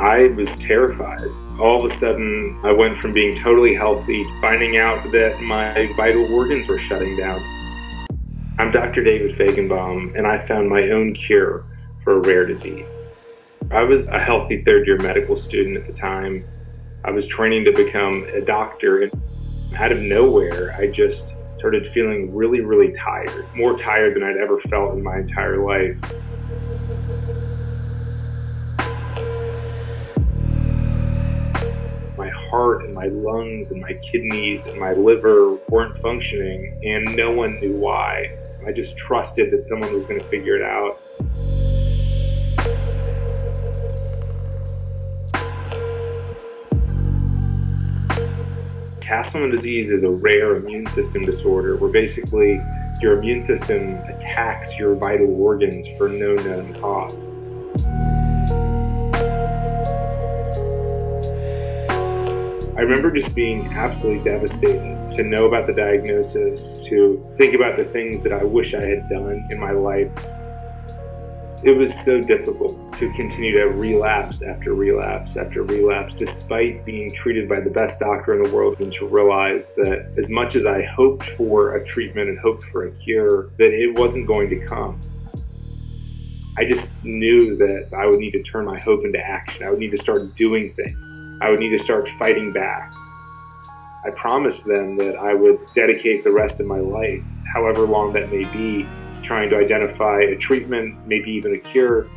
I was terrified. All of a sudden, I went from being totally healthy to finding out that my vital organs were shutting down. I'm Dr. David Fajgenbaum, and I found my own cure for a rare disease. I was a healthy third-year medical student at the time. I was training to become a doctor, and out of nowhere, I just started feeling really, really tired, more tired than I'd ever felt in my entire life. My heart and my lungs and my kidneys and my liver weren't functioning, and no one knew why. I just trusted that someone was going to figure it out. Castleman disease is a rare immune system disorder where basically your immune system attacks your vital organs for no known cause. I remember just being absolutely devastated to know about the diagnosis, to think about the things that I wish I had done in my life. It was so difficult to continue to relapse after relapse after relapse, despite being treated by the best doctor in the world, and to realize that as much as I hoped for a treatment and hoped for a cure, that it wasn't going to come. I just knew that I would need to turn my hope into action. I would need to start doing things. I would need to start fighting back. I promised them that I would dedicate the rest of my life, however long that may be, trying to identify a treatment, maybe even a cure.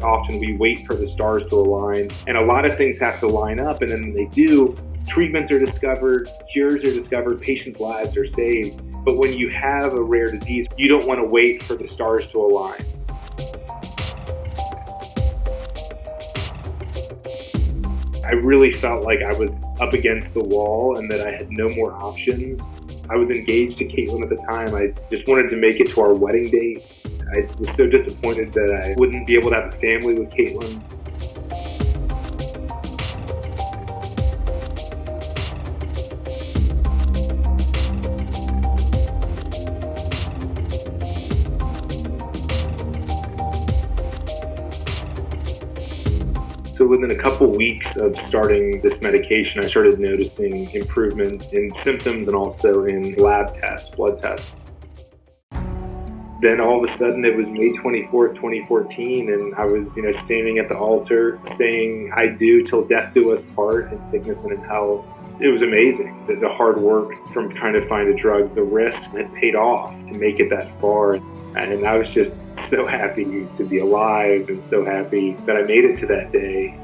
Often we wait for the stars to align, and a lot of things have to line up, and then when they do, treatments are discovered, cures are discovered, patients' lives are saved. But when you have a rare disease, you don't want to wait for the stars to align. I really felt like I was up against the wall and that I had no more options. I was engaged to Caitlin at the time. I just wanted to make it to our wedding date. I was so disappointed that I wouldn't be able to have a family with Caitlin. So within a couple weeks of starting this medication, I started noticing improvements in symptoms and also in lab tests, blood tests. Then all of a sudden it was May 24th, 2014, and I was, standing at the altar saying, "I do till death do us part, in sickness and in health." It was amazing that the hard work from trying to find a drug, the risk had paid off to make it that far. And I was just so happy to be alive and so happy that I made it to that day.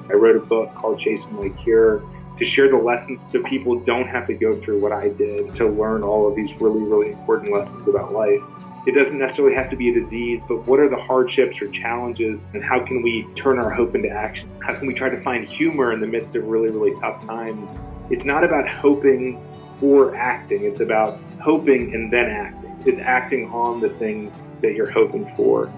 I wrote a book called Chasing My Cure to share the lessons so people don't have to go through what I did, to learn all of these really, really important lessons about life. It doesn't necessarily have to be a disease, but what are the hardships or challenges, and how can we turn our hope into action? How can we try to find humor in the midst of really, really tough times? It's not about hoping or acting. It's about hoping and then acting. It's acting on the things that you're hoping for.